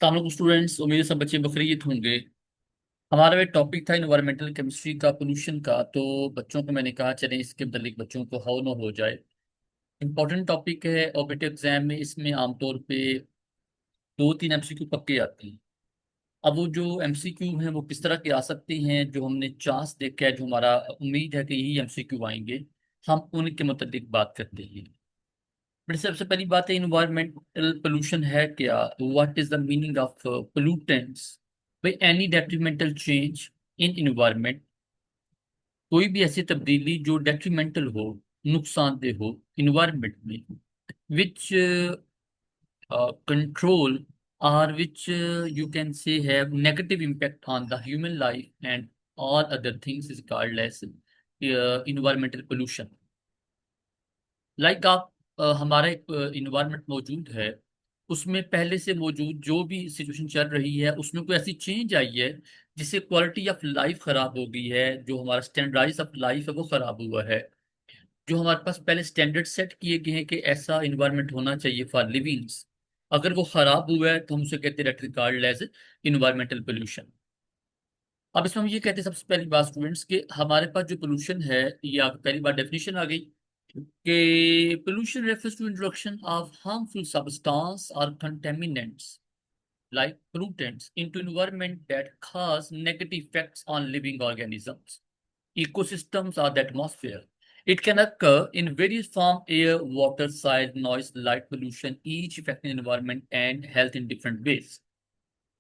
अस्सलाम स्टूडेंट्स, उम्मीद है सब बच्चे बखैरियत होंगे। हमारा एक टॉपिक था इन्वायरमेंटल केमिस्ट्री का, पोल्यूशन का। तो बच्चों को मैंने कहा चलें इसके मतलब बच्चों को हाउ न हो जाए। इंपॉर्टेंट टॉपिक है और बेटे एग्जाम में इसमें आमतौर पे 2-3 एमसीक्यू पक्के आते हैं। अब वो जो एमसीक्यू हैं वो किस तरह के आ सकते हैं, जो हमने चांस देखा है, जो हमारा उम्मीद है कि यही एमसीक्यू आएंगे, हम उनके मुताबिक बात करते हैं। बट सबसे पहली बात है, इन्वायरमेंटल पोल्यूशन है क्या? What is the meaning of pollutants? भाई, any detrimental change in environment, कोई भी ऐसी तब्दीली जो डेट्रीमेंटल हो, नुकसानदेह हो इन्वायरमेंट में, विच control, or which you can say have negative impact on the human life and all other things, is called as environmental pollution. Like आप हमारा एक इन्वायरमेंट मौजूद है, उसमें पहले से मौजूद जो भी सिचुएशन चल रही है उसमें कोई ऐसी चेंज आई है जिससे क्वालिटी ऑफ लाइफ खराब हो गई है, जो हमारा स्टैंडर्डाइज ऑफ लाइफ है वो खराब हुआ है। जो हमारे पास पहले स्टैंडर्ड सेट किए गए हैं कि ऐसा इन्वायरमेंट होना चाहिए फॉर लिविंग्स, अगर वो खराब हुआ है तो हम उसे कहते हैं रिगार्ड एज इन्वायरमेंटल पोल्यूशन। अब इसमें हम ये कहते हैं, सबसे पहली बात स्टूडेंट्स, कि हमारे पास जो पोल्यूशन है, ये आप पहली बार डेफिनेशन आ गई कि pollution refers to introduction of harmful substance और contaminants like pollutants into environment that cause negative effects on living organisms, ecosystems, or the atmosphere. It can occur in various forms: air, water, soil, noise, light pollution, each affecting environment and health in different ways.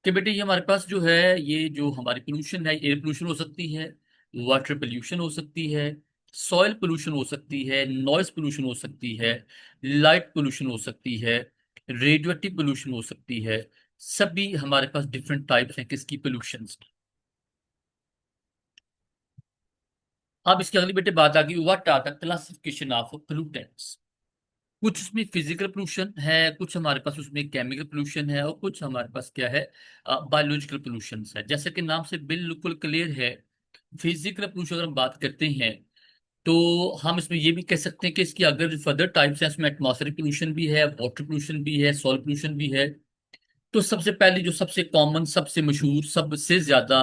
कि बेटे ये हमारे पास जो है, ये जो हमारी pollution है, एयर पोल्यूशन हो सकती है, वाटर पोल्यूशन हो सकती है, सॉइल पोल्यूशन हो सकती है, नॉइस पोल्यूशन हो सकती है, लाइट पोल्यूशन हो सकती है, रेडियोएक्टिव पोल्यूशन हो सकती है। सभी हमारे पास डिफरेंट टाइप्स हैं किसकी, पोल्यूशन की। अब इसकी अगली बेटे बात आ गई, what are the classification of pollutants. कुछ उसमें फिजिकल पोल्यूशन है, कुछ हमारे पास उसमें केमिकल पोल्यूशन है, और कुछ हमारे पास क्या है, बायोलॉजिकल पोल्यूशन है। जैसे कि नाम से बिल्कुल क्लियर है, फिजिकल पोल्यूशन अगर हम बात करते हैं तो हम इसमें ये भी कह सकते हैं कि इसकी अगर जो फर्दर टाइप्स हैं, इसमें एटमॉस्फेरिक पोल्यूशन भी है, वाटर पोल्यूशन भी है, सॉइल पोल्यूशन भी है। तो सबसे पहली, जो सबसे कॉमन, सबसे मशहूर, सबसे ज्यादा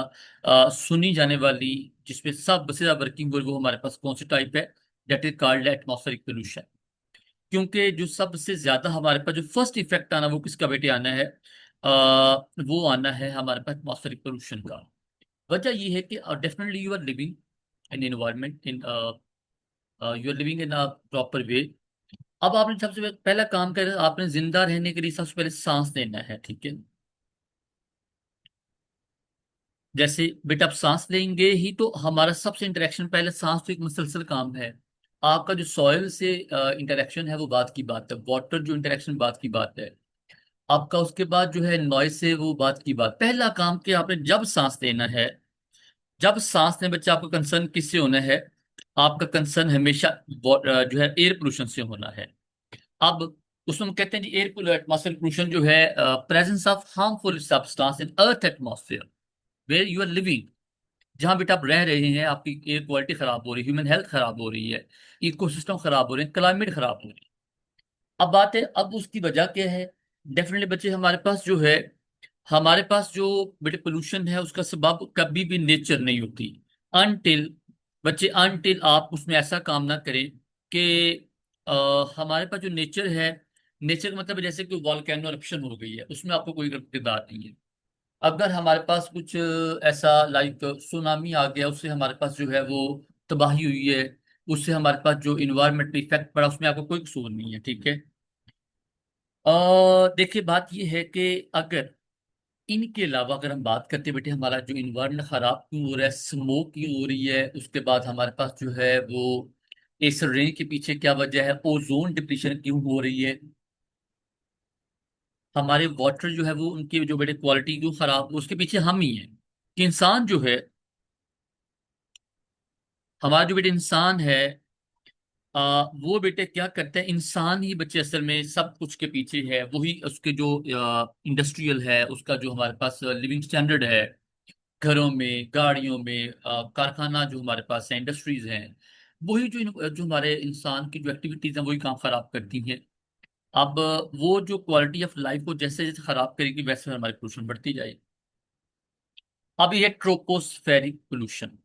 सुनी जाने वाली, जिसपे सबसे ज्यादा वर्किंग वो हमारे पास कौन सी टाइप है, that is called atmospheric pollution. क्योंकि जो सबसे ज्यादा हमारे पास जो फर्स्ट इफेक्ट आना, वो किसका बेटे आना है, वो आना है हमारे पास एटमॉस्फेरिक पोल्यूशन का। वजह ये है कि definitely you are living in environment, in you are living in a proper way. अब आपने सबसे पहला काम कर, आपने जिंदा रहने के लिए सबसे पहले सांस लेना है, ठीक है। जैसे बेटा आप सांस लेंगे ही तो हमारा सबसे इंटरेक्शन, पहले सांस तो एक मुसलसल काम है। आपका जो सॉइल से इंटरेक्शन है वो बात की बात है, वाटर जो इंटरेक्शन बात की बात है। आपका उसके बाद जो है नॉइस से वो बात की बात। पहला काम कि आपने जब सांस लेना है, जब सांस लेने बच्चे, आपका कंसर्न किससे होना है? आपका कंसर्न हमेशा जो है एयर पोल्यूशन से होना है। अब उसमें हम कहते हैं जी, एयर एटमॉस्फेयर पोल्यूशन जो है, presence of harmful substance in earth atmosphere where you are living. जहां बेटा आप रह रहे हैं, आपकी एयर क्वालिटी खराब हो रही है, ह्यूमन हेल्थ खराब हो रही है, इकोसिस्टम खराब हो रहे हैं, क्लाइमेट खराब हो रही है। अब बात है, अब उसकी वजह क्या है? डेफिनेटली बच्चे, हमारे पास जो है, हमारे पास जो बेटे पोल्यूशन है, उसका सबब कभी भी नेचर नहीं होती। अनटिल, बच्चे, अनटिल आप उसमें ऐसा काम ना करें कि हमारे पास जो नेचर है, नेचर का मतलब है जैसे कि वॉल्केनो eruption हो गई है, उसमें आपको कोई किरदार नहीं है। अगर हमारे पास कुछ ऐसा लाइक सुनामी आ गया, उससे हमारे पास जो है वो तबाही हुई है, उससे हमारे पास जो इन्वायरमेंट पे इफेक्ट पड़ा, उसमें आपको कोई कसूर नहीं है, ठीक है। देखिए बात ये है कि अगर इनके अलावा अगर हम बात करते हैं बेटे, हमारा जो इन्वायरमेंट खराब क्यों हो रहा है, स्मोक क्यों हो रही है, उसके बाद हमारे पास जो है वो इस रेंज के पीछे क्या वजह है, ओजोन डिप्लीशन क्यों हो रही है, हमारे वाटर जो है वो उनकी जो बेटे क्वालिटी क्यों खराब, उसके पीछे हम ही हैं। कि इंसान जो है, हमारा जो बेटे इंसान है, वो बेटे क्या करते हैं, इंसान ही बच्चे असल में सब कुछ के पीछे है। वही उसके जो इंडस्ट्रियल है, उसका जो हमारे पास लिविंग स्टैंडर्ड है, घरों में, गाड़ियों में, कारखाना जो हमारे पास है, इंडस्ट्रीज हैं, वही जो जो हमारे इंसान की जो एक्टिविटीज हैं वही काम खराब करती हैं। अब वो जो क्वालिटी ऑफ लाइफ को जैसे जैसे खराब करेगी वैसे हमारी पोल्यूशन बढ़ती जाएगी। अब ये ट्रोपोस्फेरिक पोल्यूशन।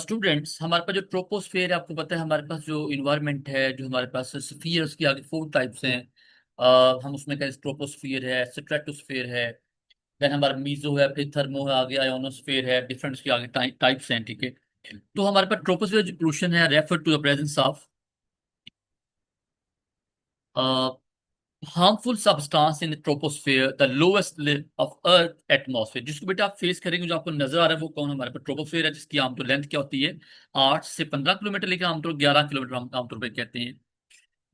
स्टूडेंट्स, हमारे पास जो ट्रोपोस्फेयर है, आपको पता है हमारे पास जो इन्वायरमेंट है, जो हमारे पास स्फीयर, उसके आगे 4 टाइप्स हैं। हम उसमें क्या, ट्रोपोस्फियर है, स्ट्रेटोस्फेयर है, देन हमारा मीजो है, फिर थर्मो है, आगे आयोनोस्फेयर है, डिफरेंट उसके आगे टाइप्स हैं, ठीक है। तो हमारे पास ट्रोपोस्फियर जो पोल्यूशन है refer to the presence of harmful substance in troposphere the lowest level of earth atmosphere. जिसको बेटा आप फेस करेंगे, जो आपको नजर आ रहा है वो कौन, हमारे पास ट्रोपोस्फेयर है, जिसकी आमतौर लेंथ क्या होती है, 8 से 15 किलोमीटर, लेकिन आमतौर 11 किलोमीटर हम आमतौर पर कहते हैं।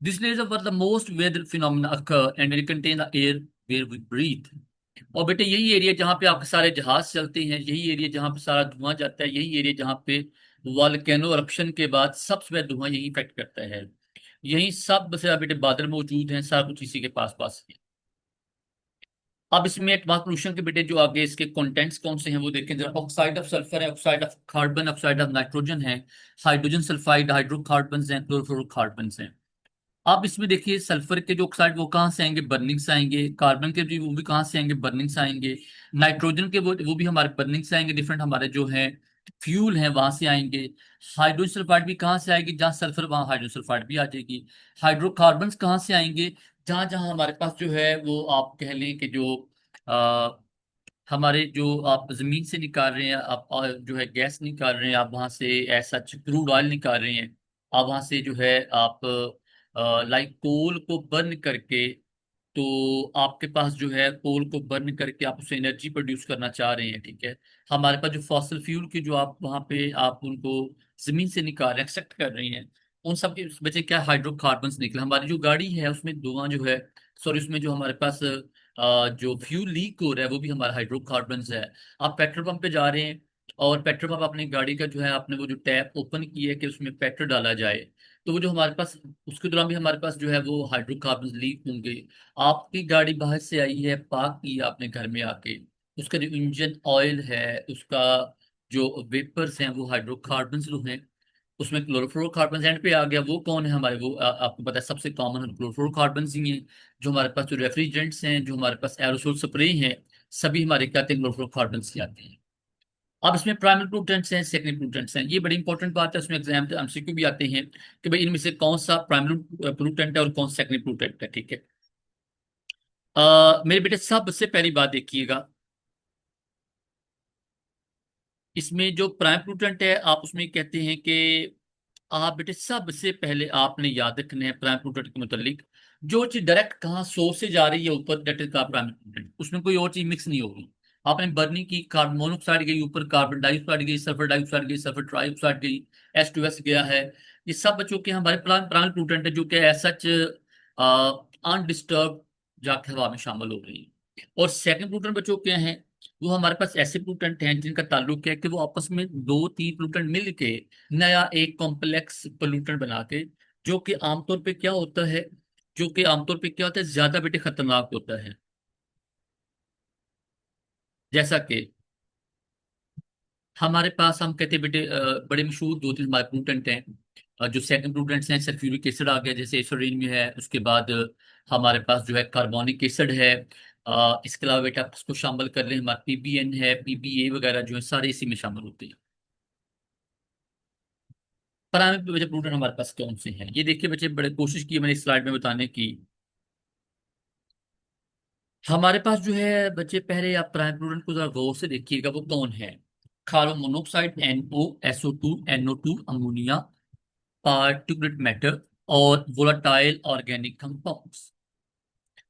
This is what the most weather phenomena occur and it contain the air where we breathe। और बेटे यही एरिया जहाँ पे आपके सारे जहाज चलते हैं, यही एरिया जहाँ पे सारा धुआं जाता है, यही एरिया जहाँ पे वॉल्केनो eruption के बाद सबसे ज्यादा धुआं यही इफेक्ट करता है। यही सब से बेटे बादल मौजूद हैं, सारा कुछ इसी के पास पास है। अब इसमें एटमॉस पोल्यूशन के बेटे जो आगे इसके कंटेंट्स कौन से हैं वो देखें जरा। ऑक्साइड ऑफ सल्फर है, oxide of carbon, oxide of nitrogen है, हाइड्रोजन सल्फाइड, हाइड्रोकार्बन हैं, क्लोरोफ्लोरोकार्बन हैं। आप इसमें देखिए सल्फर के जो ऑक्साइड वो कहाँ से आएंगे, बर्निंग से आएंगे। कार्बन के भी वो भी कहाँ से आएंगे, बर्निंग से आएंगे। नाइट्रोजन के वो भी हमारे बर्निंग से आएंगे, डिफरेंट हमारे जो है फ्यूल हैं वहां से आएंगे। हाइड्रोजन सल्फाइड भी कहाँ से आएगी, जहाँ सल्फर वहां हाइड्रोजन सल्फाइड भी आ जाएगी। हाइड्रोकार्बन कहाँ से आएंगे, जहां जहां हमारे पास जो है वो आप कह लें कि जो हमारे जो आप जमीन से निकाल रहे हैं, आप जो है गैस निकाल रहे हैं, आप वहां से ऐसा क्रूड ऑयल निकाल रहे हैं, आप वहां से जो है आप लाइक कोल को बर्न करके, तो आपके पास जो है कोल को बर्न करके आप उससे एनर्जी प्रोड्यूस करना चाह रहे हैं, ठीक है। हमारे पास जो फॉसिल फ्यूल की जो आप वहां पे आप उनको जमीन से निकाल रहे हैं, एक्सट्रैक्ट कर रही हैं, उन सब के वजह क्या हाइड्रोकार्बन्स निकले। हमारी जो गाड़ी है उसमें धुआं जो है, सॉरी उसमें जो हमारे पास जो फ्यूल लीक हो रहा है वो भी हमारा हाइड्रोकार्बन्स है। आप पेट्रोल पंप पे जा रहे हैं और पेट्रोल पंप अपनी गाड़ी का जो है आपने वो जो टैप ओपन किया है कि उसमें पेट्रोल डाला जाए, तो वो जो हमारे पास उसके दौरान भी हमारे पास जो है वो हाइड्रोकार्बन लीक होंगे। आपकी गाड़ी बाहर से आई है, पार्क की है आपने घर में आके, उसका जो इंजन ऑयल है, उसका जो वेपर्स हैं वो हाइड्रोकार्बन्स जो हैं, उसमें क्लोरोफ्लोरोकार्बन एंड पे आ गया। वो कौन है हमारे, वो आपको पता है सबसे कॉमन क्लोरोफ्लोरोकार्बन ही हैं। जो हमारे पास जो रेफ्रिजरेंट्स हैं, जो हमारे पास एरोसोल स्प्रे हैं, सभी हमारे क्या आते हैं, क्लोरोफ्लोरोकार्बन ही आते हैं। अब इसमें प्राइमरी पोल्यूटेंट्स हैं, सेकेंडरी पोल्यूटेंट्स हैं, ये बड़ी इंपॉर्टेंट बात है, उसमें एग्जाम एमसीक्यू भी आते हैं कि भाई इनमें से कौन सा प्राइमरी पोल्यूटेंट है और कौन सा सेकेंडरी पोल्यूटेंट है, ठीक है। मेरे बेटे सबसे पहली बात देखिएगा, इसमें जो प्राइम पोल्यूटेंट है आप उसमें कहते हैं कि आप बेटे सबसे पहले आपने याद रखना है प्राइम पोल्यूटेंट के मुतालिक, जो चीज डायरेक्ट कहाँ सोर्स से जा रही है ऊपर, दैट इज का प्राइम पोल्यूटेंट, उसमें कोई और चीज मिक्स नहीं होगी। आपने बर्निंग की, कार्बन मोनोऑक्साइड गई ऊपर, कार्बन डाइऑक्साइड गई, सल्फर डाइऑक्साइड गई, सल्फर ट्राइऑक्साइड गई, H2S गया है। ये सब बच्चों के हमारे प्राइमरी पोल्यूटेंट है जो कि एज सच अनडिस्टर्ब जाके हवा में शामिल हो रही है। और सेकंड पोल्यूटेंट बच्चों क्या है, वो हमारे पास ऐसे पोल्यूटेंट हैं जिनका ताल्लुक है कि वो आपस में दो तीन पोल्यूटेंट मिल के नया एक कॉम्प्लेक्स पोल्यूटेंट बना के, जो कि आमतौर पे क्या होता है, जो कि आमतौर पे क्या होता है, ज्यादा बेटे खतरनाक होता है। जैसा कि हमारे पास हम कहते हैं बेटे बड़े मशहूर दो तीन हमारे पोल्यूटेंट हैं। जो सेकंड पोल्यूटेंट्स हैं, सल्फ्यूरिक एसिड आ गया जैसे एसोडीन में है, उसके बाद हमारे पास जो है कार्बोनिक एसिड है। इसके अलावा बेटा आप इसको शामिल कर रहे हैं, हमारा PBN है, PBA वगैरह जो है सारे इसी में शामिल होते हैं। प्राइमरी बच्चे पोल्यूटेंट हमारे पास कौन से हैं, ये देखिए बच्चे, बड़े कोशिश की है मैंने इस स्लाइड में बताने की। हमारे पास जो है बच्चे, पहले आप प्राइमरी पोल्यूटेंट को जरा गौर से देखिएगा वो कौन है। Carbon monoxide, NO, SO2, NO2, ammonia, particulate matter और वोलाटाइल ऑर्गेनिक कंपाउंड्स।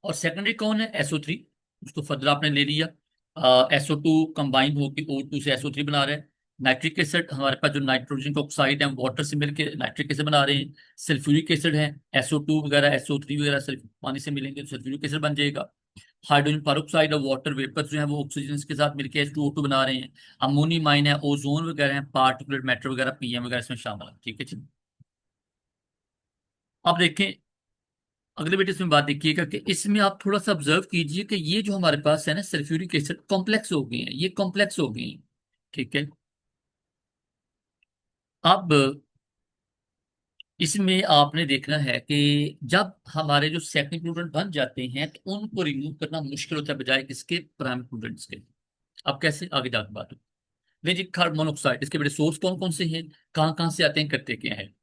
और सेकेंडरी कौन है, SO3, उसको फर्दर आपने ले लिया। SO2 कंबाइन होकर O2 से SO3 बना रहे हैं। नाइट्रिक एसिड, हमारे पास जो नाइट्रोजन का ऑक्साइड है वाटर से मिलकर नाइट्रिक एसिड बना रहे हैं। सल्फ्यूरिक एसिड है, SO2 वगैरह SO3 वगैरह सल्फ पानी से मिलेंगे तो सल्फ्यूरिक एसिड बन जाएगा। हाइड्रोजन पेरोक्साइड और वाटर वेपर जो है वो ऑक्सीजन के साथ मिलकर H2O2 बना रहे हैं। अमोनियम आइन है, ओजोन वगैरह है, पार्टिकुलेट मैटर वगैरह PM वगैरह इसमें शामिल है, ठीक है जी। अब देखें अगले बेटे, इसमें बात देखिएगा कि इसमें आप थोड़ा सा ऑब्जर्व कीजिए कि ये जो हमारे पास है ना सल्फ्यूरिक एसिड कॉम्प्लेक्स हो गए हैं, ये कॉम्प्लेक्स हो गए हैं, ठीक है। अब इसमें आपने देखना है कि जब हमारे जो सेकंड प्लूरेंट बन जाते हैं तो उनको रिमूव करना मुश्किल होता है बजाय किसके, प्राइमरी प्लूरेंट्स के। अब कैसे, आगे जाकर बात हो। देखिए कार्बन मोनोऑक्साइड, इसके बड़े सोर्स कौन कौन से हैं, कहाँ कहाँ से आते हैं, करते क्या हैं।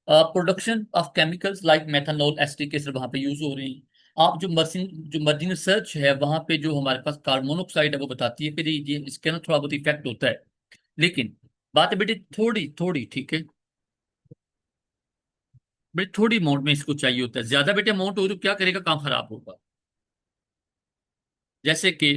Production of chemicals like methanol, acetic acid वहां पे यूज हो रहे हैं। आप जो मर्जिन रिसर्च है वहां पे जो हमारे पास कार्बन मोनोऑक्साइड है वो बताती है कि ये इसके ना थोड़ा बहुत इफेक्ट होता है। लेकिन बात है बेटे थोड़ी थोड़ी, ठीक है, बेटे थोड़ी अमाउंट में इसको चाहिए होता है, ज्यादा बेटे अमाउंट हो तो क्या करेगा, काम खराब होगा। जैसे कि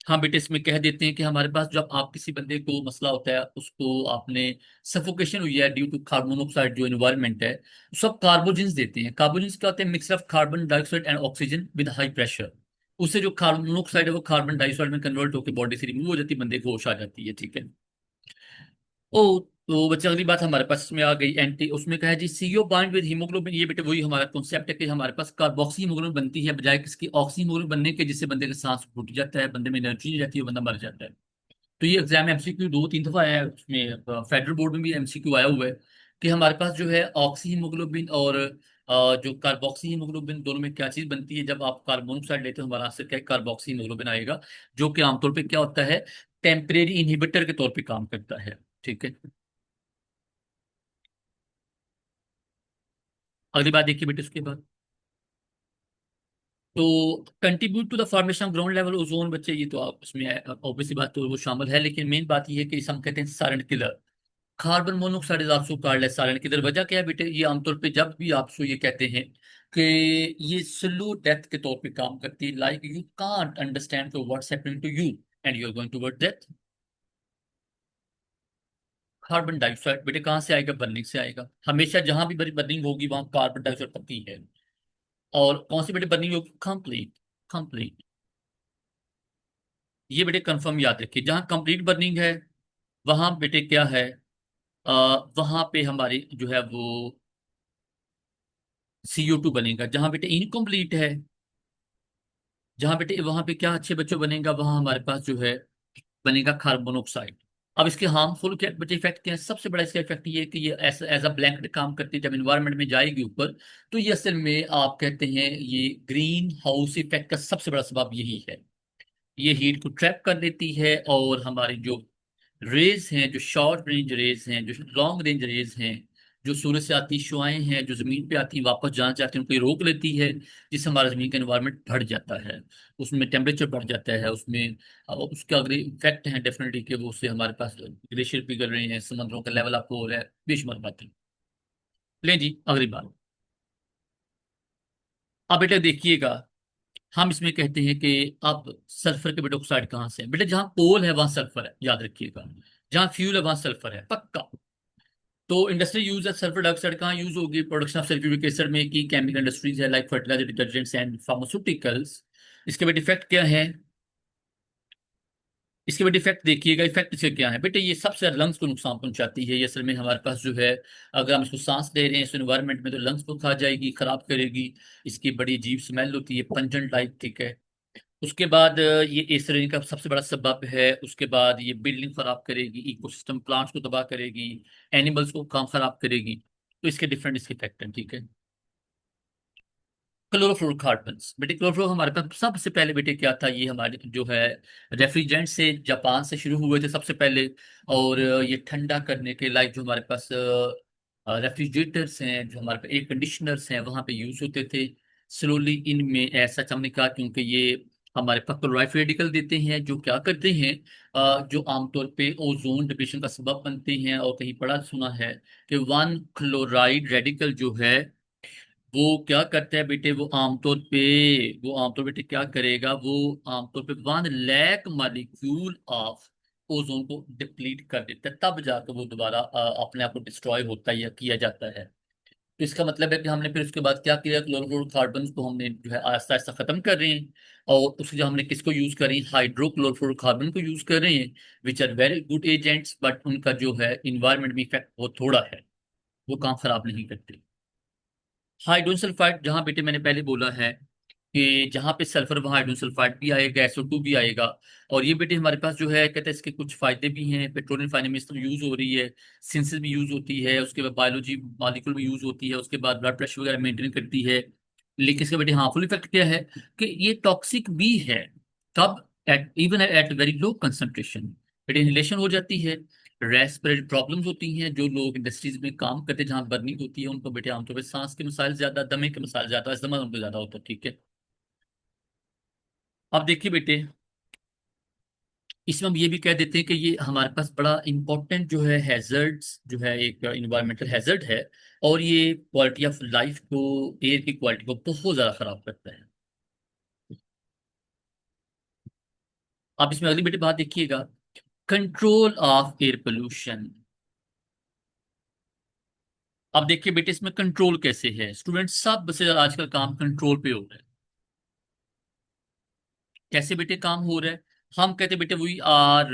हाँ बेटे इसमें कह देते हैं कि हमारे पास जब आप किसी बंदे को मसला होता है, उसको आपने सफोकेशन हुई है ड्यू टू कार्बन मोनोऑक्साइड, जो एनवायरनमेंट है, सब कार्बोजेंस देते हैं। कार्बोजेंस क्या होते हैं, mixture of carbon dioxide and oxygen with high pressure. उससे जो कार्बन मोनोऑक्साइड है वो कार्बन डाइऑक्साइड में कन्वर्ट होकर बॉडी से रिमूव हो जाती है, बंदे को होश आ जाती है, ठीक है। ओ, तो बच्चा अगली बात हमारे पास इसमें आ गई, एंटी, उसमें कहा है जी सीओ बाइंड विद हीमोग्लोबिन। ये बेटे वही हमारा कॉन्सेप्ट है कि हमारे पास कार्बोक्सी हीमोग्लोबिन बनती है बजाय किसकी, ऑक्सी हीमोग्लोबिन बनने के, जिससे बंदे का सांस फूट जाता है, बंदे में एनर्जी नहीं रहती है, बंदा मर जाता है। तो ये एग्जाम एमसीक्यू दो तीन दफा आया है, उसमें फेडरल बोर्ड में भी एमसीक्यू आया हुआ है कि हमारे पास जो है ऑक्सी हीमोग्लोबिन और जो कार्बोक्सी हीमोग्लोबिन, दोनों में क्या चीज बनती है। जब आप कार्बन मोनोऑक्साइड लेते हो हमारा आंसर क्या है, कार्बोक्सी हीमोग्लोबिन आएगा, जो कि आमतौर पे क्या होता है, टेम्परेरी इनहिबिटर के तौर पे काम करता है, ठीक है। अगली बात देखिए बेटे उसके बाद, तो contribute to the formation of ground level ozone, बच्चे ये तो आप उसमें ऑब्वियसली बात तो वो शामिल है, लेकिन मेन बात ये है कि इसे हम कहते हैं silent killer. Carbon monoxide is also called as silent killer. वजह क्या है बेटे, ये आमतौर पे जब भी आपसे ये कहते हैं कि ये स्लो डेथ के तौर पे काम करती है, like you can't understand what's happening to you and you are going toward death. Carbon dioxide बेटे कहाँ से आएगा, बर्निंग से आएगा। हमेशा जहां भी बर्निंग होगी वहां कार्बन डाइऑक्साइड पड़ती है। और कौन सी बेटे बर्निंग होगी, कंप्लीट, कंप्लीट। ये बेटे कंफर्म याद रखिए, जहां कंप्लीट बर्निंग है वहां बेटे क्या है, वहां पे हमारी जो है वो CO2 बनेगा। जहां बेटे इनकम्प्लीट है, जहां बेटे वहां पे क्या अच्छे बच्चों बनेगा, वहां हमारे पास जो है बनेगा कार्बन मोनोऑक्साइड। अब इसके हार्मफुल क्या बच्चे इफेक्ट क्या है, सबसे बड़ा इसका इफेक्ट ये है कि ये एज एज अ ब्लैंकेट काम करती है, जब इन्वायरमेंट में जाएगी ऊपर, तो ये असल में आप कहते हैं ये ग्रीन हाउस इफेक्ट का सबसे बड़ा सबब यही है। ये हीट को ट्रैप कर लेती है और हमारी जो रेज हैं, जो शॉर्ट रेंज रेज हैं, जो लॉन्ग रेंज रेज हैं, जो सूरज से आती शुआएं हैं जो जमीन पे आती हैं वापस जहाँ चाहती हैं उनको ये रोक लेती है, जिससे हमारा जमीन का एनवायरनमेंट बढ़ जाता है, उसमें टेम्परेचर बढ़ जाता है, उसमें अब उसके अगर इफेक्ट है डेफिनेटली कि वो उससे हमारे पास ग्लेशियर पिघल रहे हैं, समुद्रों का लेवल आपको हो रहा है, बेशुमार बातें। ले जी अगली बात। अब बेटा देखिएगा, हम इसमें कहते हैं कि अब सल्फर के बेटे ऑक्साइड कहाँ से है, बेटे जहां कोल है वहां सल्फर है, याद रखिएगा। जहां फ्यूल है वहां सल्फर है पक्का। तो इंडस्ट्री यूज है सल्फर डाइऑक्साइड, कहाँ यूज होगी, प्रोडक्शन ऑफ सल्फ्यूरिक एसिड में की, केमिकल इंडस्ट्रीज है like fertiliser, detergents and pharmaceuticals. इसके बाद इफेक्ट क्या है, इसके बाद इफेक्ट देखिएगा, इफेक्ट इसके क्या है बेटे, ये सबसे लंग्स को नुकसान पहुंचाती है। ये असल में हमारे पास जो है, अगर हम इसको सांस ले रहे हैं इस एनवायरनमेंट में तो लंग्स को खा जाएगी, खराब करेगी। इसकी बड़ी अजीब स्मेल होती है, पंजेंट टाइप, ठीक है। उसके बाद ये एसरेनी का सबसे बड़ा सबब है। उसके बाद ये बिल्डिंग खराब करेगी, इकोसिस्टम प्लांट्स को तबाह करेगी, एनिमल्स को काम खराब करेगी। तो इसके डिफरेंट इसके इफेक्ट हैं, ठीक है। क्लोरोफ्लोरोकार्बन्स, बेटे क्लोरोफ्लोरो हमारे पास सबसे पहले बेटे क्या था, ये हमारे जो है रेफ्रिजरेंट से जापान से शुरू हुए थे सबसे पहले। और ये ठंडा करने के लाइक जो हमारे पास रेफ्रिजरेटर्स हैं, जो हमारे पास एयर कंडीशनर्स हैं, वहां पे यूज होते थे। स्लोली इनमें ऐसा हमने कहा क्योंकि ये हमारे पास क्लोराइड रेडिकल देते हैं, जो क्या करते हैं, जो आमतौर पे ओजोन डिप्लीशन का सबब बनते हैं। और कहीं पढ़ा सुना है कि वन क्लोराइड रेडिकल जो है वो क्या करता है बेटे, वो आमतौर बेटे क्या करेगा, वो आमतौर पे 1 लाख मॉलिक्यूल ऑफ ओजोन को डिप्लीट कर देता है, तब जाकर वो दोबारा अपने आप को डिस्ट्रॉय होता है या किया जाता है। तो इसका मतलब है कि हमने फिर उसके बाद क्या किया, क्लोरोफ्लोरोकार्बन को हमने जो है आहिस्ता आहिस्ता खत्म कर रहे हैं। और उसके जो हमने किसको यूज कर रहे हैं, हाइड्रोक्लोरोफ्लोरोकार्बन को यूज कर रहे हैं, which are very good agents, but उनका जो है इन्वायरमेंट में इफेक्ट बहुत थोड़ा है, वो काम खराब नहीं करते। हाइड्रोजन सल्फाइड जहां बेटे मैंने पहले बोला है कि जहाँ पे सल्फर वहाँ हाइड्रोजन सल्फाइड भी आएगा, SO2 भी आएगा। और ये बेटे हमारे पास जो है कहते हैं इसके कुछ फायदे भी हैं। पेट्रोलियम फाइनेमिक्स में यूज हो रही है, सिंथेसिस भी यूज होती है, उसके बाद बायोलॉजी मॉलिक्यूल भी यूज होती है, उसके बाद ब्लड प्रेशर वगैरह मेंटेन करती है। लेकिन इसका बेटे हार्मफुल इफेक्ट क्या है कि ये टॉक्सिक भी है। कब? At even at very low concentration बेटे इनहेलेशन हो जाती है। रेस्पिरेटरी प्रॉब्लम्स होती हैं। जो लोग इंडस्ट्रीज में काम करते हैं जहाँ बर्निंग होती है उनको बेटे आमतौर पर सांस के मसाइल ज्यादा, दमे के मसाइल ज्यादा, अस्थमा उनको ज्यादा होता है। ठीक है, अब देखिए बेटे, इसमें हम ये भी कह देते हैं कि ये हमारे पास बड़ा इंपॉर्टेंट जो है हैजर्ड्स जो है, एक इन्वायरमेंटल हैजर्ड है। और ये क्वालिटी ऑफ लाइफ को, एयर की क्वालिटी को बहुत ज्यादा खराब करता है। आप इसमें अगली बेटे बात देखिएगा, कंट्रोल ऑफ एयर पोल्यूशन। अब देखिए बेटे इसमें कंट्रोल कैसे है। स्टूडेंट सबसे ज्यादा आजकल काम कंट्रोल पे हो रहा है। कैसे बेटे काम हो रहा है? हम कहते हैं बेटे we are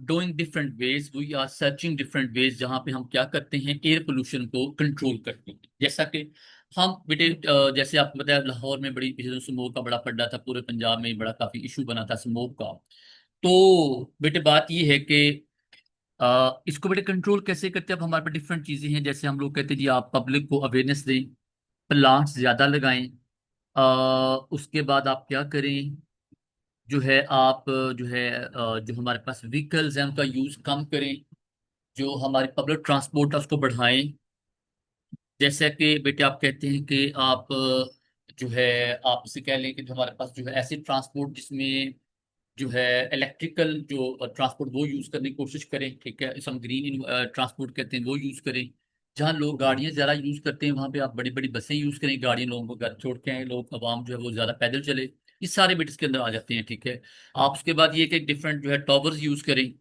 doing different ways, we are searching different ways, जहाँ पे हम क्या करते हैं, एयर पोल्यूशन को कंट्रोल करते हैं। जैसा कि हम बेटे जैसे आपको बताया लाहौर में बड़ी स्मोक का बड़ा पड्डा था, पूरे पंजाब में बड़ा काफी इशू बना था स्मोक का। तो बेटे बात ये है कि इसको बेटे कंट्रोल कैसे करते हैं। अब हमारे पास डिफरेंट चीजें हैं। जैसे हम लोग कहते हैं जी आप पब्लिक को अवेयरनेस दें, प्लांट्स ज्यादा लगाएं। उसके बाद आप क्या करें, जो है आप जो है जो हमारे पास व्हीकल्स हैं उनका यूज कम करें। जो हमारी पब्लिक ट्रांसपोर्ट है उसको बढ़ाएं। जैसे कि बेटे आप कहते हैं कि आप जो है आप इसे कह लें कि जो हमारे पास जो है ऐसे ट्रांसपोर्ट जिसमें जो है इलेक्ट्रिकल जो ट्रांसपोर्ट वो यूज करने की कोशिश करें। ठीक है, इसे हम ग्रीन ट्रांसपोर्ट कहते हैं, वो यूज करें। जहाँ लोग गाड़ियां ज्यादा यूज करते हैं वहां पे आप बड़ी बड़ी बसें यूज करें। गाड़ियां लोगों को घर छोड़ के आए, लोग आवाम जो है वो ज्यादा पैदल चले। ये सारे बिट इसके अंदर आ जाते हैं। ठीक है, आप उसके बाद ये कि डिफरेंट जो है टॉवर्स यूज करें।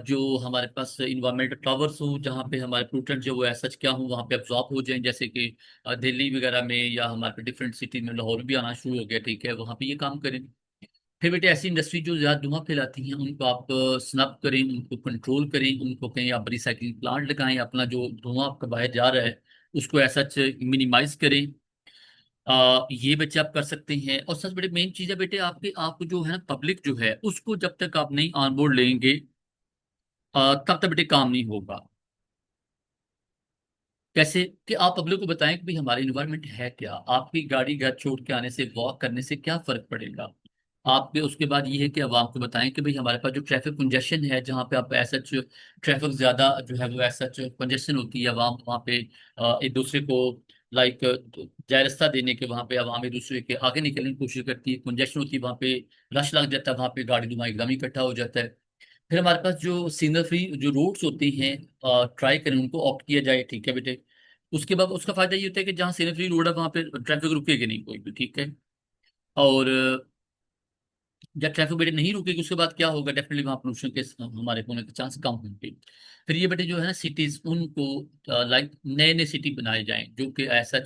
जो हमारे पास इन्वायरमेंटल टॉवर्स हो जहाँ पे हमारे पोल्यूटेंट जो वो सच क्या हो वहाँ पे एब्जॉर्ब हो जाएं। जैसे कि दिल्ली वगैरह में या हमारे डिफरेंट सिटी में, लाहौर भी आना शुरू हो गया। ठीक है, वहाँ पे ये काम करें। फिर बेटे ऐसी इंडस्ट्री जो ज्यादा धुआं फैलाती हैं उनको आप स्नब करें, उनको कंट्रोल करें, उनको कहीं आप रिसाइकलिंग प्लांट लगाएं। अपना जो धुआं आपका बाहर जा रहा है उसको ऐसा मिनिमाइज करें। ये बच्चे आप कर सकते हैं। और सबसे बड़ी मेन चीज है बेटे आपके, आपको जो है ना पब्लिक जो है उसको जब तक आप नहीं ऑन बोर्ड लेंगे तब तक बेटे काम नहीं होगा। कैसे? कि आप पब्लिक को बताएं कि भाई हमारा इन्वायरमेंट है क्या, आपकी गाड़ी घर छोड़ के आने से, वॉक करने से क्या फर्क पड़ेगा। आपके उसके बाद ये है कि आवाम को बताएं कि भाई हमारे पास जो ट्रैफिक कंजेशन है, जहाँ पे आप ऐसा ट्रैफिक ज्यादा जो है वो ऐसा कंजेशन होती है, आवाम वहाँ पे एक दूसरे को लाइक जाय रास्ता देने के, वहाँ पे आवाम एक दूसरे के आगे निकलने की कोशिश करती है, कंजेशन होती है वहाँ पे, रश लग जाता है वहाँ पे, गाड़ी धुआं एकदम ही इकट्ठा हो जाता है। फिर हमारे पास जो सिग्नल फ्री जो रोड्स होती हैं ट्राई करें उनको ऑप्ट किया जाए। ठीक है बेटे, उसके बाद उसका फायदा ये होता है कि जहाँ सिग्नल फ्री रोड है वहाँ पे ट्रैफिक रुकेगी नहीं कोई भी। ठीक है, और जब ट्रैफिक बेटे नहीं रुकेगी उसके बाद क्या होगा, डेफिनेटली वहाँ पोल्यूशन के हमारे होने के चांस कम होंगे। फिर ये बेटे जो है ना सिटीज उनको लाइक नए नए सिटी बनाए जाएं जो कि ऐसा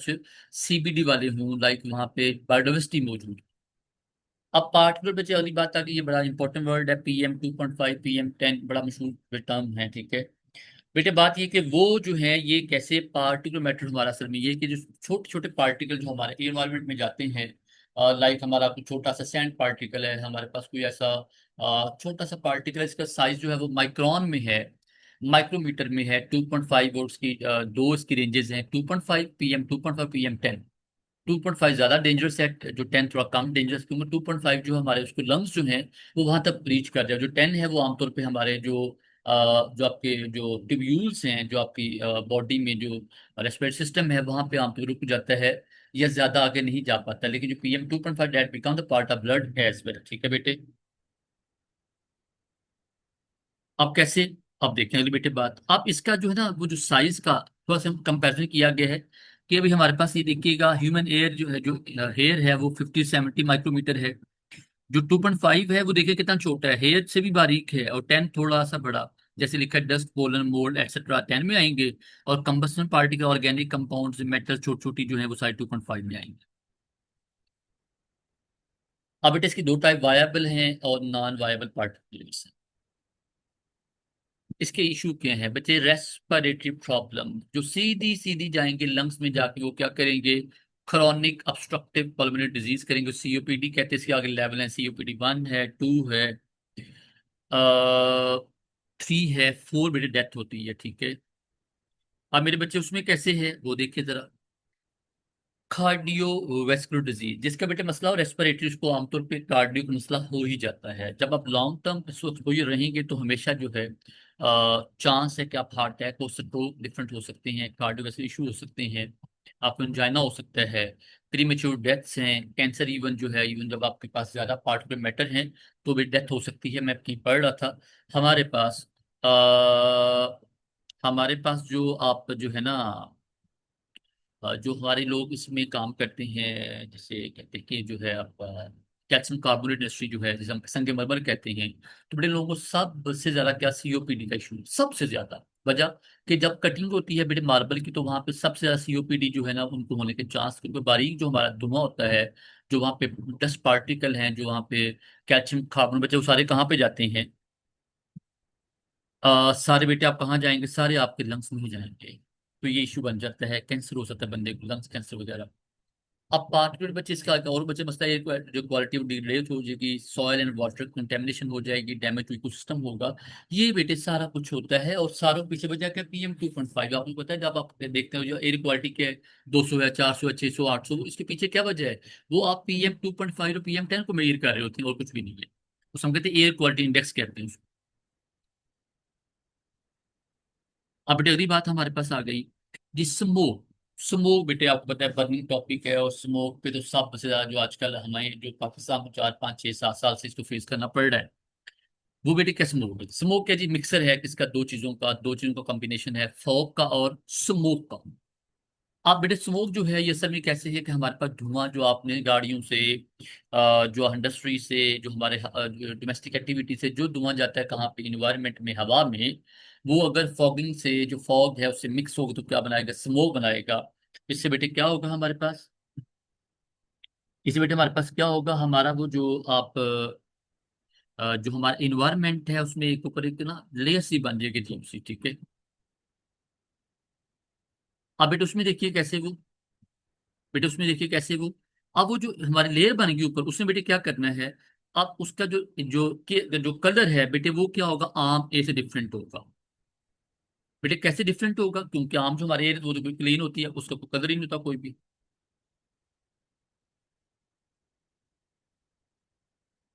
CBD वाले हों, लाइक वहाँ पे बायोडाइवर्सिटी मौजूद। अब पार्टिकुलर बच्चे अगली बात आ गई, ये बड़ा इंपॉर्टेंट वर्ड है, PM2.5, PM10 बड़ा मशहूर टर्म है। ठीक है बेटे, बात ये कि वो जो है ये कैसे पार्टिकुलर मैटर हमारा असल में ये कि जो छोटे छोटे पार्टिकल जो हमारे एनवायरनमेंट में जाते हैं, लाइक हमारा कोई छोटा सा सैंड पार्टिकल है, हमारे पास कोई ऐसा छोटा सा पार्टिकल है, इसका साइज जो है वो माइक्रोन में है, माइक्रोमीटर में है। 2.5 वोल्ट्स की दो इसकी रेंजेस हैं, 2.5 PM, 2.5 PM10। 2.5 ज्यादा डेंजरस है, जो 10 थोड़ा कम डेंजरस, क्योंकि 2.5 जो हमारे उसके लंग्स जो हैं वो वहां तक रीच कर जाए। जो 10 है वो आमतौर पे हमारे जो आपके जो ट्यूब्यूल्स हैं, जो आपकी बॉडी में जो रेस्पिरेटरी सिस्टम है वहां पे आमतौर पे रुक जाता है या ज्यादा आगे नहीं जा पाता। लेकिन जो PM2.5 that become the part of blood as well. ठीक है बेटे, अब कैसे? अब देखें अगली बेटे बात, आप इसका जो है ना वो जो साइज का थोड़ा सा कंपैरिजन किया गया है कि अभी हमारे पास ये देखिएगा ह्यूमन एयर जो है, जो हेयर है वो 50-70 माइक्रोमीटर है। जो 2.5 है वो देखिए कितना छोटा है, हेयर से भी बारीक है। और 10 थोड़ा सा बड़ा, जैसे लिखा है डस्ट, पोलन, मोल्ड एक्सेट्रा 10 में आएंगे। और combustion particle, organic compounds, metal छोटी छोटी जो है वो सारे 2.5 में आएंगे। अब बेटे इसकी दो टाइप, वायबल हैं और नॉन वायबल पार्टिकल्स। इसके इशू क्या है बच्चे? रेस्पिरेटरी प्रॉब्लम जो सीधी सीधी जाएंगे लंग्स में, जाके वो क्या करेंगे, क्रॉनिक ऑब्स्ट्रक्टिव पल्मोनरी डिजीज करेंगे, सीओपीडी कहते हैं। इसके आगे लेवल है, सीओपीडी 1 है, 2 है, 3 है, 4 बेटे डेथ होती है, ठीक है। अब मेरे बच्चे उसमें कैसे है वो देखिए जरा। कार्डियोवैस्कुलर डिजीज, जिसका बेटे मसला हो रेस्पिरेटरी, उसको आमतौर पे कार्डियो का मसला हो ही जाता है। जब आप लॉन्ग टर्म एक्सपोजर रहेंगे तो हमेशा जो है चांस है कि आप हार्ट अटैक हो, स्ट्रोक डिफरेंट हो सकते हैं, कार्डियोवैस्कुलर इशू हो सकते हैं, आपको एंजाइना हो सकता है, प्रीमेच्योर डेथ्स हैं, कैंसर इवन जो है, इवन जब आपके पास ज्यादा पार्टिकुलर मैटर हैं तो भी डेथ हो सकती है। मैं कहीं पढ़ रहा था हमारे पास हमारे पास जो आप जो है ना जो हमारे लोग इसमें काम करते हैं, जैसे कहते हैं कि जो है आपका कैल्शियम कार्बोनेट इंडस्ट्री जो है, जिसे हम संगमरमर कहते हैं, तो बड़े लोगों को सबसे ज्यादा क्या सीओपीडी का इशू, सबसे ज्यादा वजह कि जब कटिंग होती है बेटे मार्बल की, तो वहां पे सबसे ज्यादा सीओपीडी जो है ना उनको होने के चांस, क्योंकि बारीक जो हमारा धुआं होता है, जो वहाँ पे डस्ट पार्टिकल हैं, जो वहाँ पे कैल्शियम कार्बोनेट बचे, वो सारे कहाँ पे जाते हैं? सारे बेटे आप कहाँ जाएंगे? सारे आपके लंग्स में ही जाएंगे। तो ये इशू बन जाता है, कैंसर हो सकता है बंदे को, लंग्स कैंसर वगैरह। अब पार्टिकुलर बच्चे इसका और बच्चे मसला ये जो क्वालिटी ऑफ डिग्रेड हो जाएगी, सॉयल एंड वाटर कंटेमिनेशन हो जाएगी, डैमेज इकोसिस्टम होगा। ये बेटे सारा कुछ होता है, और सारों पीछे वजह क्या? PM 2.5। आपको पता है जब आप देखते हो जो एयर क्वालिटी के 200 है, 400 है, 600, 800, इसके पीछे क्या वजह है? वो आप PM 2.5 और PM 10 को मेजर कर रहे होते हैं, और कुछ भी नहीं है। उस हम कहते हैं एयर क्वालिटी इंडेक्स कहते हैं उसको। अब बेटे अगली बात हमारे पास आ गई जी, स्मोक। स्मोक बेटे आपको पता है बर्निंग टॉपिक है, और स्मोक पे तो सबसे ज्यादा जो आजकल हमें जो पाकिस्तान को 4 5 6 7 साल से इसको फेस करना पड़ रहा है, वो बेटे क्या? स्मोक। स्मोक क्या जी? मिक्सर है किसका? दो चीजों का कॉम्बिनेशन है, फॉग का और स्मोक का। आप बेटे स्मोक जो है ये असल में कैसे है कि हमारे पास धुआं जो आपने गाड़ियों से जो इंडस्ट्री से, जो हमारे डोमेस्टिक एक्टिविटी से जो धुआं जाता है कहाँ पे? इन्वायरमेंट में, हवा में, वो अगर फॉगिंग से, जो फॉग है उससे मिक्स होगा तो क्या बनाएगा? स्मोक बनाएगा। इससे बेटे क्या होगा हमारे पास? इससे बेटे हमारे पास क्या होगा? हमारा वो जो आप जो हमारा इन्वायरमेंट है उसमें एक ऊपर एक ना लेयर सी बन जाएगी, अजीब सी, ठीक है। अब बेटे उसमें देखिए कैसे वो, बेटे उसमें देखिए कैसे वो, अब वो जो हमारी लेयर बनेगी ऊपर, उसमें बेटे क्या करना है? अब उसका जो जो कलर है बेटे, वो क्या होगा? आम ए से डिफरेंट होगा। बेटे कैसे डिफरेंट होगा? क्योंकि आम जो हमारे एयर वो तो क्लीन होती है, उसका कोई कलर ही नहीं होता कोई भी।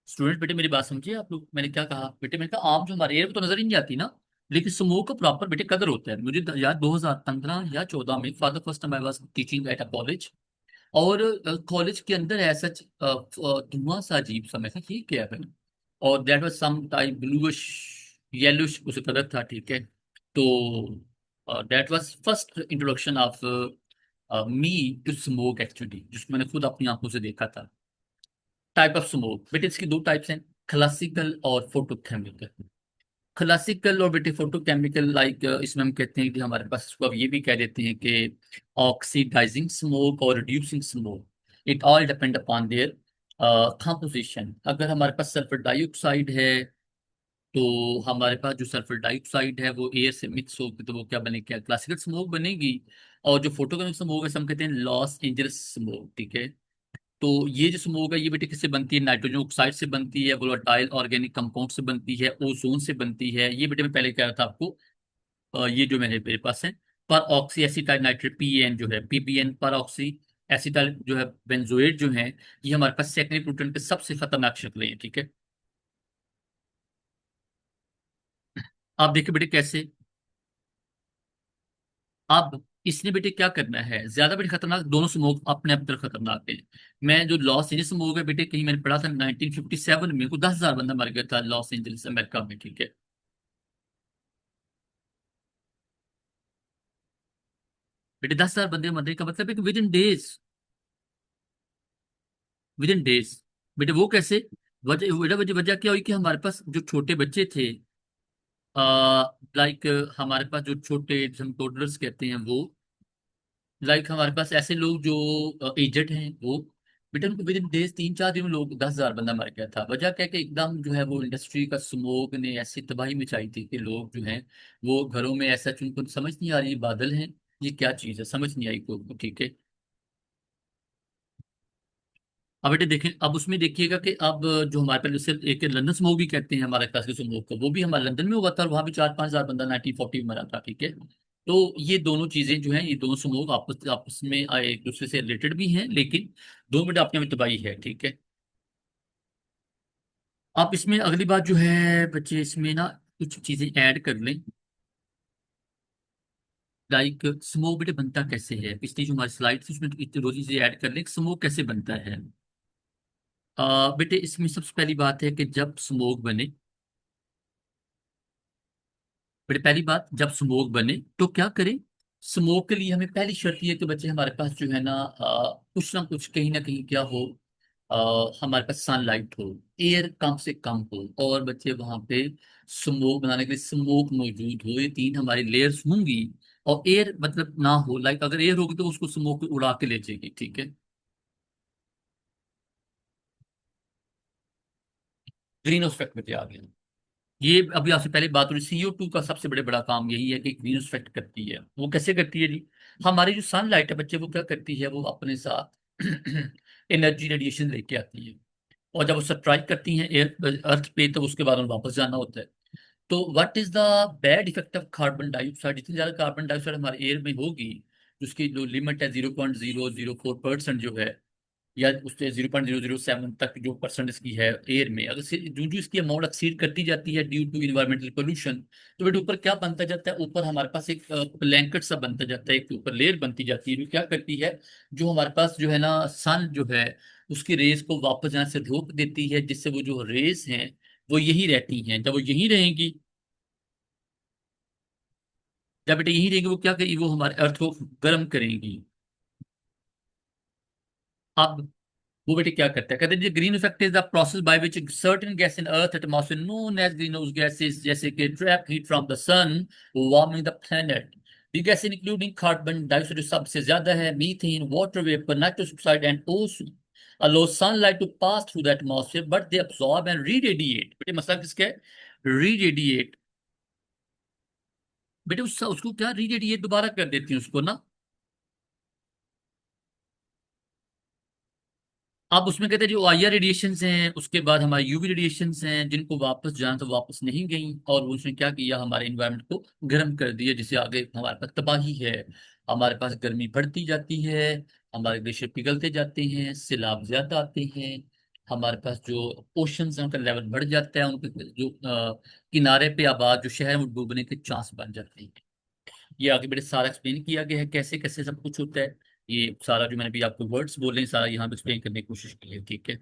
स्टूडेंट बेटे मेरी बात समझिए आप लोग, मैंने क्या कहा बेटे? मैंने कहा आम जो हमारे एयर में तो नजर ही नहीं आती ना, लेकिन स्मोक का प्रॉपर बेटे कलर होता है। मुझे याद 2015 या 14 में for the first time I was teaching at a college, और कॉलेज के अंदर ऐसा धुआं सा अजीब सा, मैं कहा ये क्या है? और that was some type bluish yellowish उसे कलर था, ठीक है। तो that was first introduction of me to smoke actually, जिसको मैंने खुद अपनी आंखों से देखा था। टाइप ऑफ स्मोक बेटे इसकी दो टाइप्स हैं, क्लासिकल और फोटोकेमिकल। क्लासिकल और बेटे फोटोकेमिकल, लाइक इसमें हम कहते हैं कि हमारे पास, इसको अब ये भी कह देते हैं कि ऑक्सीडाइजिंग स्मोक और reducing smoke, it all depend upon their composition. अगर हमारे पास सल्फर डाइऑक्साइड है, तो हमारे पास जो सल्फर डाइऑक्साइड है वो एयर से मिक्स होकर तो वो क्या बनेगी? क्या क्लासिकल स्मोक बनेगी। और जो फोटोकेमिकल स्मोक है हम कहते हैं लॉस एंजल्स स्मोक, ठीक है। तो ये जो स्मोक है ये बेटे किससे बनती है? नाइट्रोजन ऑक्साइड से बनती है, वोलेटाइल ऑर्गेनिक कंपाउंड से बनती है, ओजोन से बनती है। ये बेटे मैं पहले कह रहा था आपको, ये जो मेरे पास है, पर ऑक्सी एसिटाइल नाइट्रेट, PAN जो है, PBN पर ऑक्सी एसिटाइल जो है, बेंजोएट जो है, ये हमारे पास सेकेंडरी प्लूटन के सबसे खतरनाक शक्लें हैं, ठीक है। आप देखिए बेटे कैसे। अब इसने बेटे क्या करना है? ज्यादा बेटे खतरनाक दोनों स्मोक अपने आप तरफ खतरनाक है। मैं जो लॉस एंजल्स स्मोक है बेटे, कहीं मैंने पढ़ा था 1957 में को 10,000 बंदा मर गया था लॉस एंजल्स अमेरिका में, ठीक है। बेटे 10,000 बंदे मरने का मतलब है कि with in days, with in days. बेटे वो कैसे? वजह क्या हुई कि हमारे पास जो छोटे बच्चे थे, लाइक हमारे पास जो छोटे हम टोडलर्स कहते हैं वो, लाइक हमारे पास ऐसे लोग जो एजेड हैं वो, बेटा उनको विद इन डेज 3 4 दिन में लोग 10,000 बंदा मर गया था। वजह क्या है कि एकदम जो है वो इंडस्ट्री का स्मोक ने ऐसी तबाही मचाई थी कि लोग जो हैं वो घरों में ऐसा, उनको समझ नहीं आ रही ये बादल हैं, ये क्या चीज़ है, समझ नहीं आई को, ठीक है। अब बेटे देखें, अब उसमें देखिएगा कि अब जो हमारे पास जैसे एक लंदन स्मोक भी कहते हैं हमारे पास के स्मोक को, वो भी हमारे लंदन में हुआ था और वहाँ भी 4-5 हजार बंदा 1940 में मरा था, ठीक है। तो ये दोनों चीजें जो हैं, ये दोनों समूह आपस आपस में एक दूसरे से रिलेटेड भी हैं, लेकिन दो मिनट अपने में तबाही है, ठीक है। आप इसमें अगली बात जो है बच्चे, इसमें ना कुछ चीजें ऐड कर लें। लाइक स्मोक बेटे बनता कैसे है, पिछली जो हमारी स्लाइड थी उसमें इतनी दो चीजें ऐड कर लें, स्मोक कैसे बनता है। बेटे इसमें सबसे पहली बात है कि जब स्मोक बने, बड़ी पहली बात, जब स्मोक बने तो क्या करें। स्मोक के लिए हमें पहली शर्त ये है कि बच्चे हमारे पास जो है कुछ ना कुछ कहीं ना कहीं क्या हो, हमारे पास सनलाइट हो, एयर कम से कम हो, और बच्चे वहां पे स्मोक बनाने के लिए स्मोक मौजूद हो, ये तीन हमारी लेयर्स होंगी। और एयर मतलब ना हो, लाइक अगर एयर होगी तो उसको स्मोक उड़ा के ले जाएगी, ठीक है। ग्रीन हाउस इफेक्ट में आ गया। ये अभी आपसे पहले बात हो रही, CO2 का सबसे बड़ा काम यही है कि ग्रीन इफेक्ट करती है। वो कैसे करती है जी। हमारी जो सनलाइट है बच्चे, वो क्या करती है, वो अपने साथ एनर्जी रेडिएशन लेके आती है, और जब वो स्ट्राइक करती है एयर अर्थ पे, तो उसके बाद उन्हें वापस जाना होता है। तो what is the bad effect of carbon dioxide. जितनी ज्यादा कार्बन डाइऑक्साइड हमारे एयर में होगी, उसकी जो लिमिट है 0.004% जो है, या उससे 0.007 तक जो परसेंट इसकी है एयर में, अगर जो जो इसकी अमाउंट एक्सीड करती जाती है ड्यू टू इन्वायरमेंटल पोल्यूशन, तो बेटे ऊपर क्या बनता जाता है, ऊपर हमारे पास एक ब्लैंकेट सा बनता जाता है, एक ऊपर लेयर बनती जाती है, जो क्या करती है, जो हमारे पास जो है ना सन जो है, उसकी रेज को वापस जाने से रोक देती है, जिससे वो जो रेज हैं वो यही रहती हैं। जब वो यही रहेंगी, जब बेटे यही रहेंगी, वो क्या करेगी, वो हमारे अर्थ को गर्म करेंगी। अब वो बेटे क्या करता है, कहते हैं green effect is the process by which certain gas in earth atmosphere known as greenhouse gases, जैसे कि trap heat from the sun warming the planet. The gas including carbon dioxide सबसे ज्यादा है, methane, water vapour, nitrous oxide and ozone allow sunlight to pass through the atmosphere but they absorb and re-radiate। बेटे मसला किसका है, re-radiate। बेटे उसको क्या री-रेडिएट दोबारा कर देती हैं उसको ना। अब उसमें कहते हैं जो IR रेडिएशंस हैं, उसके बाद हमारे UV रेडिएशंस हैं, जिनको वापस जाना तो वापस नहीं गई, और उसने क्या किया, हमारे इन्वायरमेंट को गर्म कर दिया, जिससे आगे हमारे पास तबाही है। हमारे पास गर्मी बढ़ती जाती है, हमारे ग्लेशियर पिघलते जाते हैं, सैलाब ज्यादा आते हैं, हमारे पास जो ओशंस हैं उनका लेवल बढ़ जाता है, उनके जो किनारे पे आबाद जो शहर में डूबने के चांस बन जाते हैं। ये आगे बड़े सारा एक्सप्लेन किया गया है कैसे कैसे सब कुछ होता है। ये सारा जो मैंने भी आपको वर्ड्स बोले हैं, सारा यहाँ पे एक्सप्लेन करने की कोशिश की है, ठीक है।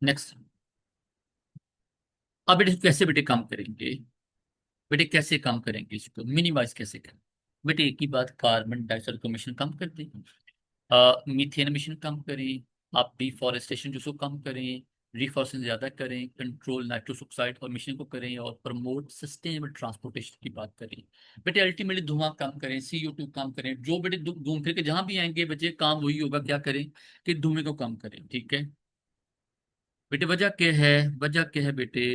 नेक्स्ट। अब बेटे कैसे बेटे काम करेंगे, बेटे कैसे काम करेंगे, इसको मिनिमाइज कैसे करें। बेटे एक ही बात, कार्बन डाइऑक्साइड का मिशन कम कर दें, मीथेन मिशन कम करें, आप डिफॉरेस्टेशन जो सो कम करें, रिफॉरेस्टेशन ज्यादा करें, कंट्रोल नाइट्रस ऑक्साइड और मिशन को करें, और प्रमोट सस्टेनेबल ट्रांसपोर्टेशन की बात करें। बेटे अल्टीमेटली धुआं कम करें, CO2 कम करें, जो बेटे घूम फिर के जहां भी आएंगे बच्चे काम वही होगा, क्या करें कि धुएं को कम करें, ठीक है। बेटे वजह क्या है, वजह क्या है बेटे,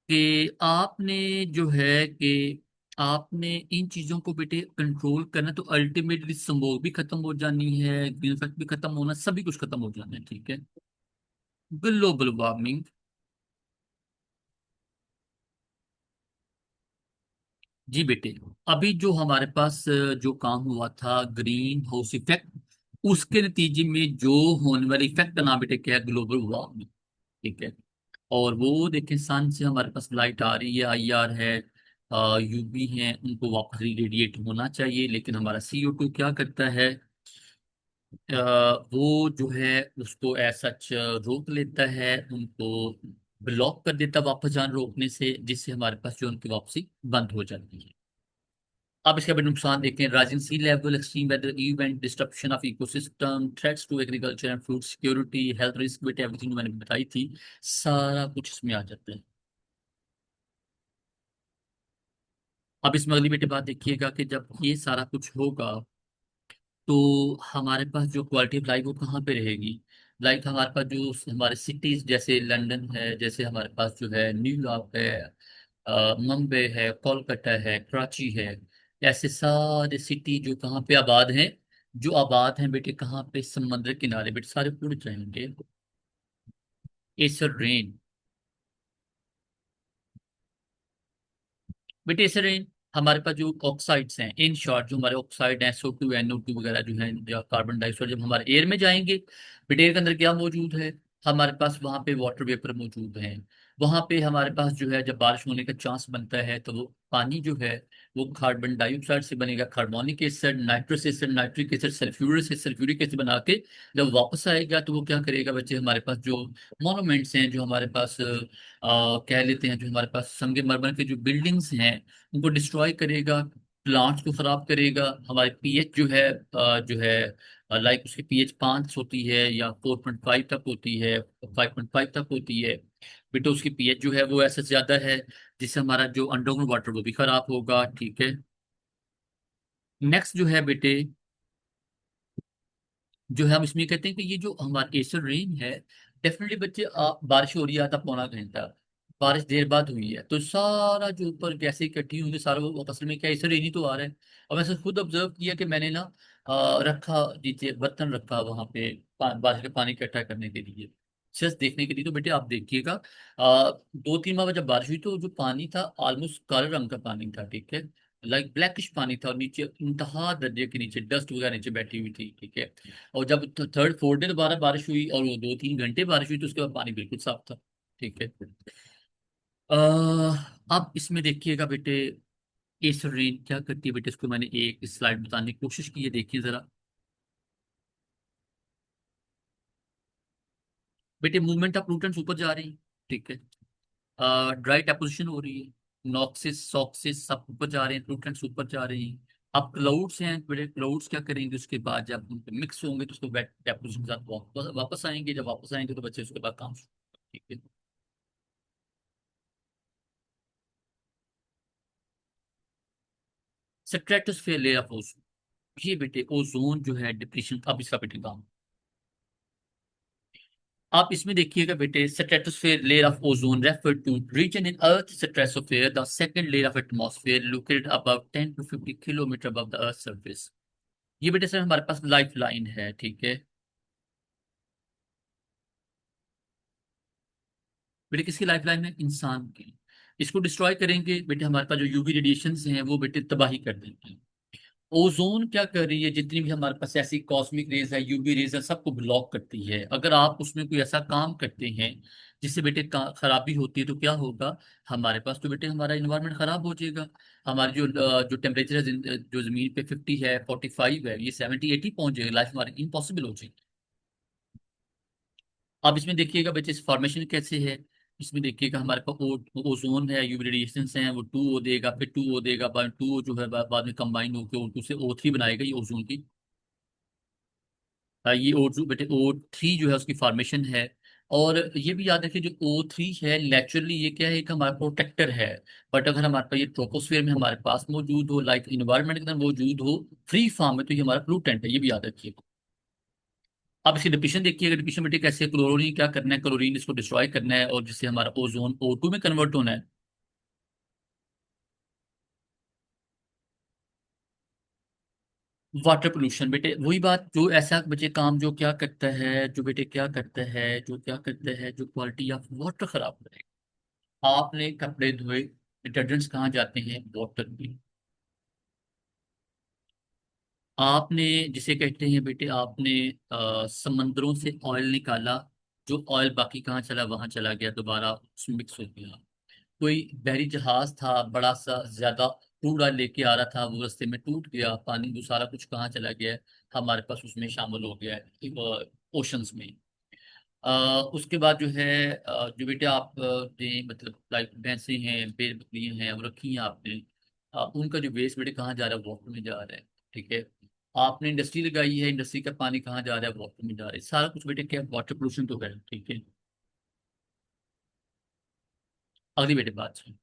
कि आपने जो है कि आपने इन चीजों को बेटे कंट्रोल करना, तो अल्टीमेटली स्मोक भी खत्म हो जानी है, ग्रीन इफेक्ट भी खत्म होना, सभी कुछ खत्म हो जाना है, ठीक है। Global warming. जी बेटे, अभी जो हमारे पास जो काम हुआ था ग्रीन हाउस इफेक्ट, उसके नतीजे में जो होने वाला इफेक्ट का नाम बेटे क्या है, ग्लोबल वार्मिंग, ठीक है। और वो देखें, सन से हमारे पास लाइट आ रही है, IR है, UV है, उनको वापस रेडिएट होना चाहिए, लेकिन हमारा CO2 क्या करता है, वो जो है उसको ऐसा सच रोक लेता है, उनको ब्लॉक कर देता है वापस जान रोकने से, जिससे हमारे पास जो उनकी वापसी बंद हो जाती है। अब इसके बड़े नुकसान देखते हैं, rising sea level, extreme weather event, disruption of ecosystem, threats to agriculture and food security, health risk, बेटे एवरीथिंग मैंने बताई थी, सारा कुछ इसमें आ जाता है। अब इसमें अगली बेटे बात देखिएगा कि जब ये सारा कुछ होगा, तो हमारे पास जो क्वालिटी ऑफ लाइफ वो कहाँ पे रहेगी। लाइक हमारे पास जो हमारे सिटीज जैसे लंदन है, जैसे हमारे पास जो है न्यूयॉर्क है, मुंबई है, कोलकाता है, कराची है, ऐसे सारे सिटी जो कहाँ पे आबाद हैं, जो आबाद हैं बेटे कहाँ पे, समंदर किनारे बेटे, सारे उड़ जाएंगे। एसर रेन बेटे, एसर रेन हमारे पास जो ऑक्साइड्स हैं, इन शॉर्ट जो हमारे ऑक्साइड हैं, SO2 NO2 वगैरह जो हैं, या कार्बन डाइऑक्साइड, जब हमारे एयर में जाएंगे बेटे, एयर के अंदर क्या मौजूद है, हमारे पास वहां पे वाटर वेपर मौजूद है। वहां पे हमारे पास जो है, जब बारिश होने का चांस बनता है तो वो पानी जो है वो कार्बन डाइऑक्साइड से बनेगा, carbonic acid, nitrous acid, nitric acid, sulphuric acid बना के जब वापस आएगा तो वो क्या करेगा बच्चे, हमारे पास जो मॉन्यूमेंट्स हैं, जो हमारे पास कह लेते हैं, जो हमारे पास संगमरमर के जो बिल्डिंग्स हैं उनको डिस्ट्रॉय करेगा, प्लांट्स को खराब करेगा। हमारे पीएच जो है लाइक उसकी पीएच 5 होती है या 4.5 तक होती है, 5.5 तक होती है बेटा, उसकी पीएच जो है वो ऐसे ज्यादा है, जिससे हमारा जो अंडरग्राउंड वाटर वो भी खराब होगा। ठीक है। नेक्स्ट जो है बेटे, जो है हम इसमें कहते हैं कि ये जो हमारा एसिड रेन है, डेफिनेटली बच्चे बारिश हो रही है आधा पौना घंटा, बारिश देर बाद हुई है तो सारा जो ऊपर गैसें इकट्ठी होंगी सारा वो असल में क्या एसिड रेन ही तो आ रहा है। और मैंने खुद ऑब्जर्व किया कि मैंने ना रखा नीचे बर्तन रखा वहां पे बारिश का पानी इकट्ठा करने के लिए, जस्ट देखने के लिए। तो बेटे आप देखिएगा 2-3 माह बाद जब बारिश हुई तो जो पानी था ऑलमोस्ट काले रंग का पानी था। ठीक है, लाइक ब्लैकिश पानी था, और नीचे इंतहा दर्जे के नीचे डस्ट वगैरह नीचे बैठी हुई थी। ठीक है। और जब थर्ड फोर्थ डे दोबारा बारिश हुई और वो 2-3 घंटे बारिश हुई तो उसके बाद पानी बिल्कुल साफ था। ठीक है। अब इसमें देखिएगा बेटे, एसिड रेन क्या करती है बेटे, इसको मैंने एक स्लाइड बताने की कोशिश की है, देखिए जरा। बेटे मूवमेंट ऑफ प्लूटेंट्स ऊपर जा रही है। ठीक है। ड्राई डेपोजिशन हो रही है, नॉक्सिस सॉक्सिस सब ऊपर जा रहे हैं, प्लूटेंट्स ऊपर जा रहे हैं। अब क्लाउड्स हैं बड़े, क्लाउड्स क्या करेंगे उसके बाद, जब मिक्स होंगे तो उसको वेट डेपोजिशन के साथ वापस आएंगे, जब वापस आएंगे तो बच्चे उसके बाद काम शुरू। ठीक है। स्ट्रेटोस्फेयर लेयर ऑफ ओजोन, ये बेटे ओजोन जो है डिप्लीशन, अब इसका बेटे काम, आप इसमें देखिएगा बेटे, stratosphere layer of ozone refer to region in earth stratosphere, the second layer of atmosphere located above 10 to 50 kilometre above the earth surface. ये बेटे सर हमारे पास लाइफ लाइन है। ठीक है। बेटे किसकी लाइफ लाइन है, इंसान की। इसको डिस्ट्रॉय करेंगे बेटे, हमारे पास जो यूवी रेडिएशन हैं वो बेटे तबाही कर देंगे। ओजोन क्या कर रही है, जितनी भी हमारे पास ऐसी कॉस्मिक रेज है, यूवी रेज है, सबको ब्लॉक करती है। अगर आप उसमें कोई ऐसा काम करते हैं जिससे बेटे खराबी होती है तो क्या होगा, हमारे पास तो बेटे हमारा इन्वायरमेंट खराब हो जाएगा। हमारी जो टेम्परेचर है जो जमीन पे 50 है, 45 है, ये 70-80 पहुंच जाएगा, लाइफ हमारी इम्पॉसिबल हो जाएगी। अब इसमें देखिएगा बच्चे इस फॉर्मेशन कैसे है, इसमें देखिएगा हमारे पास ओजोन है, यूवी रेडिएशन हैं, वो 2O देगा, फिर 2O देगा, बाद 2O जो है बाद में कंबाइन होकर O2 से O3 बनाएगा, ये ओजोन की। ये O2 बेटे O3 जो है उसकी फॉर्मेशन है। और ये भी याद रखिए जो O3 है नेचुरली ये क्या है, कि हमारा प्रोटेक्टर है। बट अगर हमारे पास ये ट्रोपोस्फेयर में हमारे पास मौजूद हो, लाइक इन्वायरमेंट के अंदर मौजूद हो फ्री फॉर्म में, तो ये हमारा प्लूटेंट है, ये भी याद रखिए। अब इसकी डिफिशन देखिए, डिफिशन बेटे कैसे, क्लोरीन क्या करना है, क्लोरीन इसको डिस्ट्रॉय करना है और जिससे हमारा ओजोन O2 में कन्वर्ट होना है। वाटर पोल्यूशन बेटे वही बात, जो ऐसा बच्चे काम जो क्या करता है, जो बेटे क्या करता है, जो क्या करता है, जो क्वालिटी ऑफ वाटर खराब करेगा। आपने कपड़े धोए, डिटर्जेंट्स कहाँ जाते हैं, वाटर में। आपने जिसे कहते हैं बेटे, आपने समंदरों से ऑयल निकाला, जो ऑयल बाकी कहाँ चला, वहां चला गया, दोबारा उसमें मिक्स हो गया। कोई बहरी जहाज था बड़ा सा, ज्यादा कूड़ा लेके आ रहा था, वो रास्ते में टूट गया, पानी वो सारा कुछ कहाँ चला गया है, हमारे पास उसमें शामिल हो गया है ओशंस में। उसके बाद जो है जो बेटे आप ने मतलब लाइक भैंसे हैं, भेड़ बकरियां हैं, वो रखी हैं आपने, उनका जो वेस्ट बेटे कहाँ जा रहा है, वाटर में जा रहा है। ठीक है। आपने इंडस्ट्री लगाई है, इंडस्ट्री का पानी कहाँ जा रहा है, वाटर में जा रहा है, सारा कुछ बेटे क्या, वाटर पोल्यूशन तो है। ठीक है। अगली बेटे बात सुन,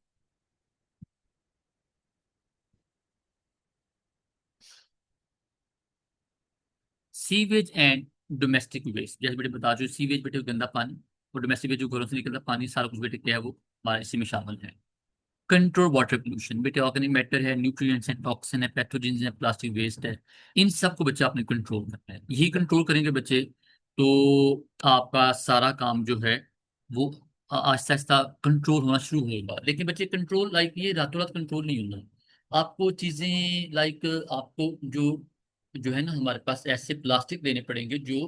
सीवेज एंड डोमेस्टिक वेस्ट, जैसे बेटे बता दो, सीवेज बेटे गंदा पानी, और डोमेस्टिक वेस्ट जो घरों से निकलता पानी, सारा कुछ बेटे क्या है वो हमारे इसी में शामिल है। कंट्रोल वाटर पोल्यूशन, बेटे ऑर्गेनिक मैटर है, न्यूट्रिएंट्स हैं, टॉक्सिन है, पैथोजेंस है, प्लास्टिक वेस्ट है, इन सबको बच्चे आपने कंट्रोल करना है। यही कंट्रोल करेंगे बच्चे तो आपका सारा काम जो है वो आहिस्ता आहिस्ता कंट्रोल होना शुरू होगा। लेकिन बच्चे कंट्रोल लाइक ये रातों रात कंट्रोल नहीं होना। आपको चीजें लाइक आपको जो जो है ना हमारे पास ऐसे प्लास्टिक देने पड़ेंगे जो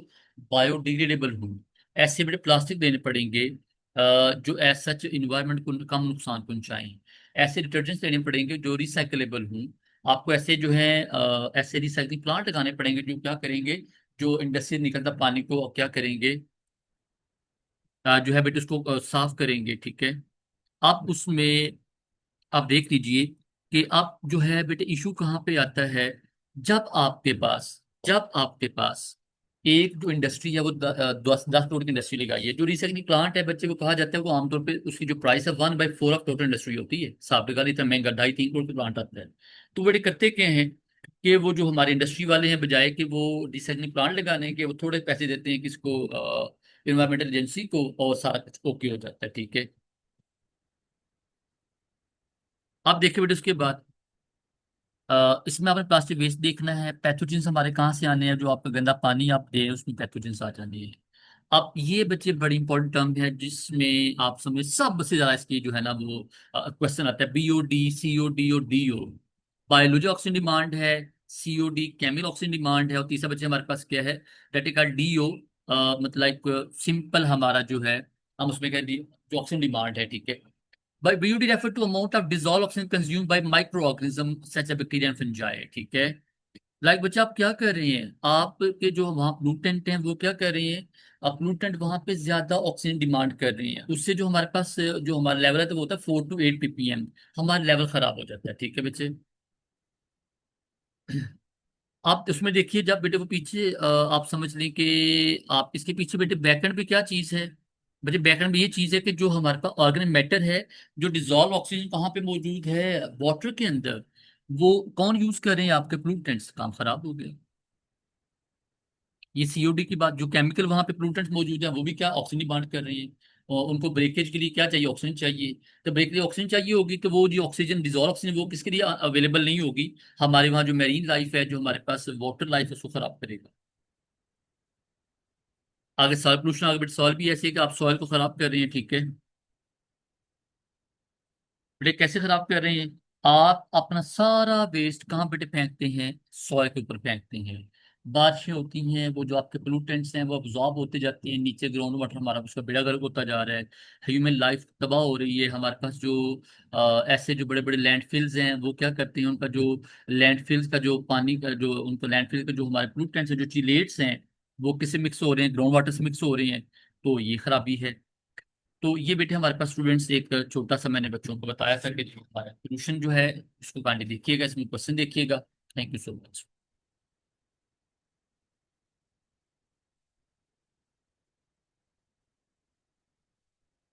बायोडिग्रेडेबल हों। ऐसे बड़े प्लास्टिक देने पड़ेंगे जो एज सच इन्वायरमेंट को कम नुकसान पहुंचाएं। ऐसे डिटर्जेंट्स लेने पड़ेंगे जो रिसाइकलेबल हों। आपको ऐसे जो है ऐसे रिसाइकलिंग प्लांट लगाने पड़ेंगे जो क्या करेंगे, जो इंडस्ट्री से निकलता पानी को क्या करेंगे, जो है बेटे उसको साफ करेंगे। ठीक है। आप उसमें आप देख लीजिए कि आप जो है बेटे इशू कहाँ पे आता है। जब आपके पास एक जो इंडस्ट्री है वो 10 करोड़ की इंडस्ट्री लगाई है। जो रिसाइकलिंग प्लांट है बच्चे को कहा जाता है वो आमतौर पे उसकी जो प्राइस है 1/4 ऑफ टोटल इंडस्ट्री होती है। साफ निकाल इतना महंगा 2.5-3 करोड़ का प्लांट आता है। तो बड़े करते क्या हैं कि वो जो हमारे इंडस्ट्री वाले हैं बजाय कि वो रिसाइकलिंग प्लांट लगाने के वो थोड़े पैसे देते हैं किसको, इन्वायरमेंटल एजेंसी को, और सारा कुछ ओके हो जाता है। ठीक है। आप देखिए बेटे उसके बाद इसमें आपने प्लास्टिक वेस्ट देखना है। पैथोजेंस हमारे कहाँ से आने हैं, जो आपका गंदा पानी आप दे उसमें पैथोजेंस आ जाने हैं। अब ये बच्चे बड़ी इंपॉर्टेंट टर्म है जिसमें आप समझे सबसे ज्यादा इसकी जो है ना वो क्वेश्चन आता है। बीओडी, सीओडी और डीओ बायोलॉजी ऑक्सीजन डिमांड है, सीओडी केमिकल ऑक्सीजन डिमांड है, और तीसरा बच्चे हमारे पास क्या है डेट का डीओ, मतलब एक सिंपल हमारा जो है हम उसमें क्या जो ऑक्सीजन डिमांड है। ठीक है। By BUD refer to amount of dissolved oxygen consumed by microorganisms such as bacteria and fungi। ठीक है। लाइक बच्चा आप क्या कर रहे हैं, आपके जो वहाँ प्लूटेंट हैं वो क्या कर रहे हैं, प्लूटेंट वहाँ पे ज्यादा ऑक्सीजन डिमांड कर रहे हैं। उससे जो हमारे पास जो हमारा लेवल है तो वो होता है 4 to 8 ppm। हमारा लेवल खराब हो जाता है। ठीक है बच्चे। आप उसमें देखिए जब बेटे वो पीछे आप समझ लें कि आप इसके पीछे बेटे बैकएंड पे क्या चीज है। बेटे बैकएंड में ये चीज है कि जो हमारे पास ऑर्गेनिक मैटर है, जो डिजॉल्व ऑक्सीजन कहाँ पे मौजूद है, वाटर के अंदर, वो कौन यूज कर रहे हैं, आपके प्लूटेंट्स। काम खराब हो गया। ये सीओडी की बात, जो केमिकल वहां पे प्लूटेंट्स मौजूद है वो भी क्या ऑक्सीजन डिमांड कर रहे हैं। और उनको ब्रेकेज के लिए क्या चाहिए, ऑक्सीजन चाहिए। तो ब्रेक के लिए ऑक्सीजन चाहिए होगी तो वो जो ऑक्सीजन डिजॉल्व ऑक्सीजन वो किसके लिए अवेलेबल नहीं होगी, हमारे वहाँ जो मैरीन लाइफ है, जो हमारे पास वाटर लाइफ है उसको खराब करेगा। आगे सॉइल पोल्यूशन, आगे बेटे सॉइल भी ऐसे है कि आप सॉइल को खराब कर रहे हैं। ठीक है। बेटे कैसे खराब कर रहे हैं, आप अपना सारा वेस्ट कहाँ बेटे फेंकते हैं, सॉइल के ऊपर फेंकते हैं। बारिशें होती हैं वो जो आपके पोllutants हैं वो अब्जॉर्ब होते जाते हैं नीचे, ग्राउंड वाटर हमारा उसका बेड़ा गर्क होता जा रहा है। ह्यूमन लाइफ तबाह हो रही है। हमारे पास जो ऐसे जो बड़े बड़े लैंडफिल्स हैं वो क्या करते हैं, उनका जो लैंडफिल्स का जो पानी का जो उनका लैंडफिल का जो हमारे पोllutants हैं, जो चिलेट्स हैं, वो किससे मिक्स हो रहे हैं, ग्राउंड वाटर से मिक्स हो रहे हैं। तो ये खराबी है। तो ये बेटे हमारे पास स्टूडेंट्स एक छोटा सा मैंने बच्चों को बताया था कि जो हमारा पोल्यूशन जो है इसको काइंडली देखिएगा, इसमें क्वेश्चन देखिएगा। Thank you so much.